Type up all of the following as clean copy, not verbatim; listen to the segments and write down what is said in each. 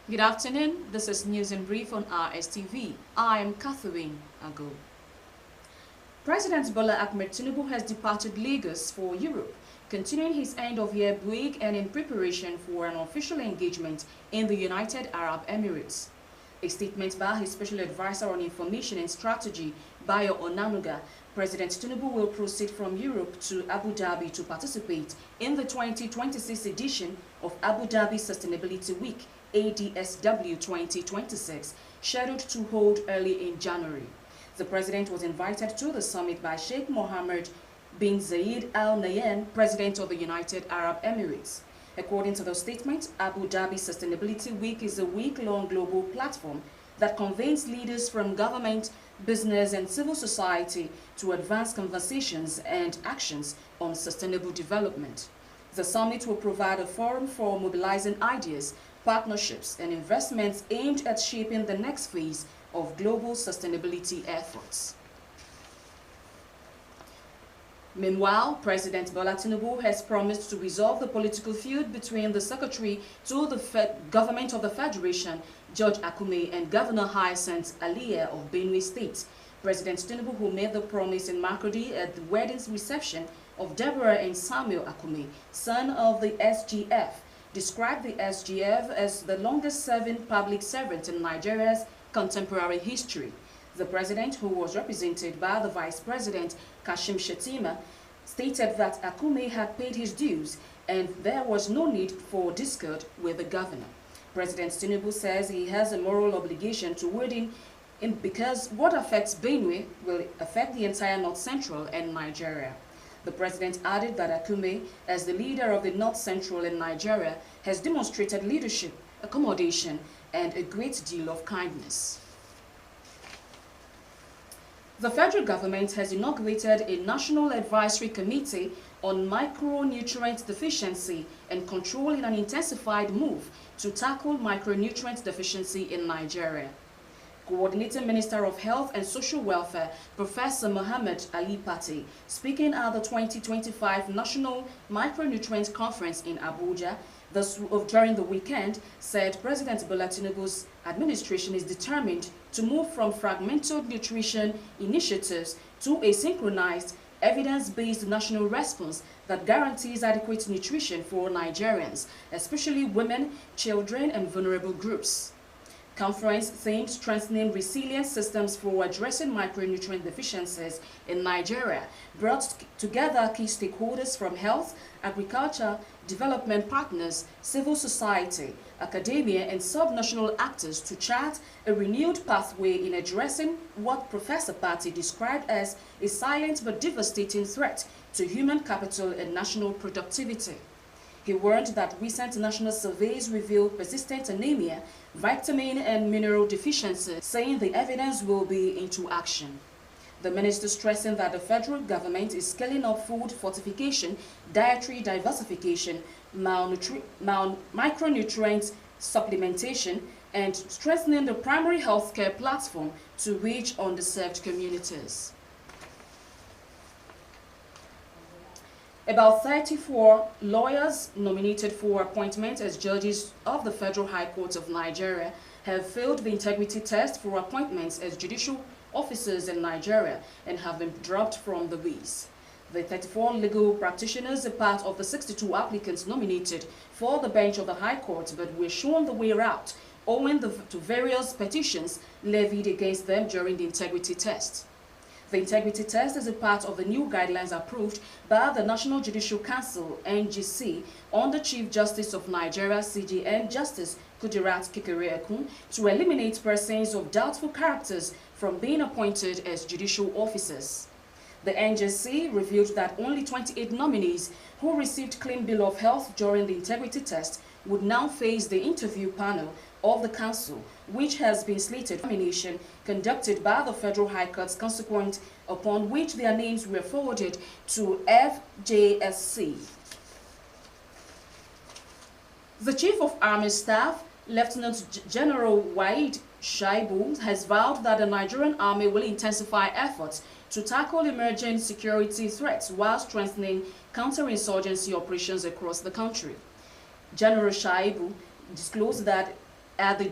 Good afternoon. This is News in Brief on Rstv. I am Catherine Ago. President Bola Ahmed Tinubu has departed Lagos for Europe, continuing his end-of-year break and in preparation for an official engagement in the United Arab Emirates. A statement by his Special Advisor on Information and Strategy, Bayo Onanuga, President Tinubu will proceed from Europe to Abu Dhabi to participate in the 2026 edition of Abu Dhabi Sustainability Week, ADSW 2026, scheduled to hold early in January. The president was invited to the summit by Sheikh Mohammed bin Zayed Al Nahyan, President of the United Arab Emirates. According to the statement, Abu Dhabi Sustainability Week is a week-long global platform that convenes leaders from government, business, and civil society to advance conversations and actions on sustainable development. The summit will provide a forum for mobilizing ideas, partnerships, and investments aimed at shaping the next phase of global sustainability efforts. Meanwhile, President Bola Tinubu has promised to resolve the political feud between the Secretary to the Government of the Federation, George Akume, and Governor Hyacinth Alia of Benue State. President Tinubu, who made the promise in Makurdi at the wedding reception of Deborah and Samuel Akume, son of the SGF, described the SGF as the longest-serving public servant in Nigeria's contemporary history. The president, who was represented by the Vice President Kashim Shettima, stated that Akume had paid his dues and there was no need for discord with the governor. President Tinubu says he has a moral obligation toward him because what affects Benue will affect the entire North Central and Nigeria. The president added that Akume, as the leader of the North Central in Nigeria, has demonstrated leadership, accommodation, and a great deal of kindness. The federal government has inaugurated a National Advisory Committee on Micronutrient Deficiency and Control in an intensified move to tackle micronutrient deficiency in Nigeria. Coordinating Minister of Health and Social Welfare, Professor Mohammed Ali Pate, speaking at the 2025 National Micronutrient Conference in Abuja during the weekend, said President Bola Tinubu's administration is determined to move from fragmented nutrition initiatives to a synchronized, evidence-based national response that guarantees adequate nutrition for Nigerians, especially women, children, and vulnerable groups. Conference themed strengthening resilient systems for addressing micronutrient deficiencies in Nigeria brought together key stakeholders from health, agriculture, development partners, civil society, academia, and sub-national actors to chart a renewed pathway in addressing what Professor Pate described as a silent but devastating threat to human capital and national productivity. He warned that recent national surveys reveal persistent anemia, vitamin and mineral deficiencies, saying the evidence will be into action. The minister stressing that the federal government is scaling up food fortification, dietary diversification, micronutrient supplementation, and strengthening the primary health care platform to reach underserved communities. About 34 lawyers nominated for appointment as judges of the Federal High Court of Nigeria have failed the integrity test for appointments as judicial officers in Nigeria and have been dropped from the race. The 34 legal practitioners are part of the 62 applicants nominated for the bench of the High Court but were shown the way out owing to various petitions levied against them during the integrity test. The integrity test is a part of the new guidelines approved by the National Judicial Council (NJC) under Chief Justice of Nigeria (CJN) Justice Kudirat Kekere-Ekun to eliminate persons of doubtful characters from being appointed as judicial officers. The NJC revealed that only 28 nominees who received clean bill of health during the integrity test would now face the interview panel of the council, which has been slated for nomination conducted by the Federal High Court's consequent upon which their names were forwarded to FJSC. The Chief of Army Staff, Lieutenant General Waid Shaibu, has vowed that the Nigerian Army will intensify efforts to tackle emerging security threats while strengthening counterinsurgency operations across the country. General Shaibu disclosed that at the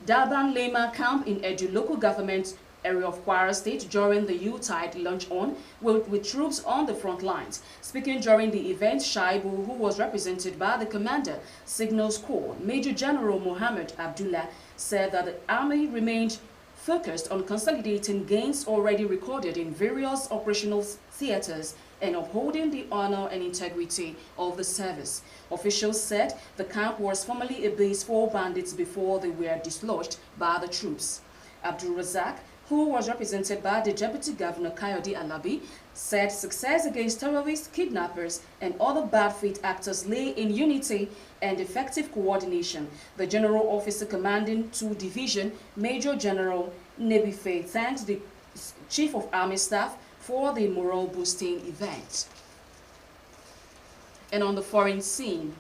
Durban Lema camp in Edu local government area of Kwara State during the Yuletide lunch-on with troops on the front lines. Speaking during the event, Shaibu, who was represented by the Commander Signals Corps, Major General Mohammed Abdullah, said that the army remained focused on consolidating gains already recorded in various operational theaters and upholding the honor and integrity of the service. Officials said the camp was formerly a base for bandits before they were dislodged by the troops. Abdul Razak, who was represented by the Deputy Governor Kayode Alabi, said success against terrorists, kidnappers, and other bad faith actors lay in unity and effective coordination. The General Officer commanding 2 Division, Major General Nebife, thanks the Chief of Army Staff for the morale-boosting event. And on the foreign scene,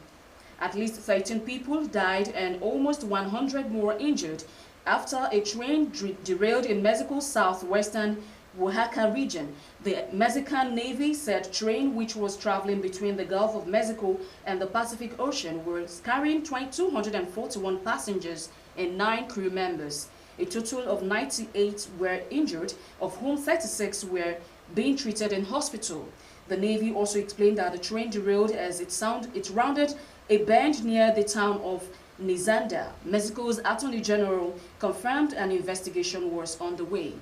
at least 13 people died and almost 100 more injured after a train derailed in Mexico's southwestern Oaxaca region. The Mexican Navy said train, which was traveling between the Gulf of Mexico and the Pacific Ocean, was carrying 241 passengers and 9 crew members. A total of 98 were injured, of whom 36 were being treated in hospital. The Navy also explained that the train derailed as it rounded a bend near the town of Nizanda. Mexico's Attorney General confirmed an investigation was on the way.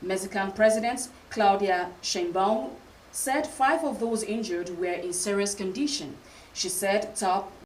Mexican President Claudia Sheinbaum said 5 of those injured were in serious condition. She said top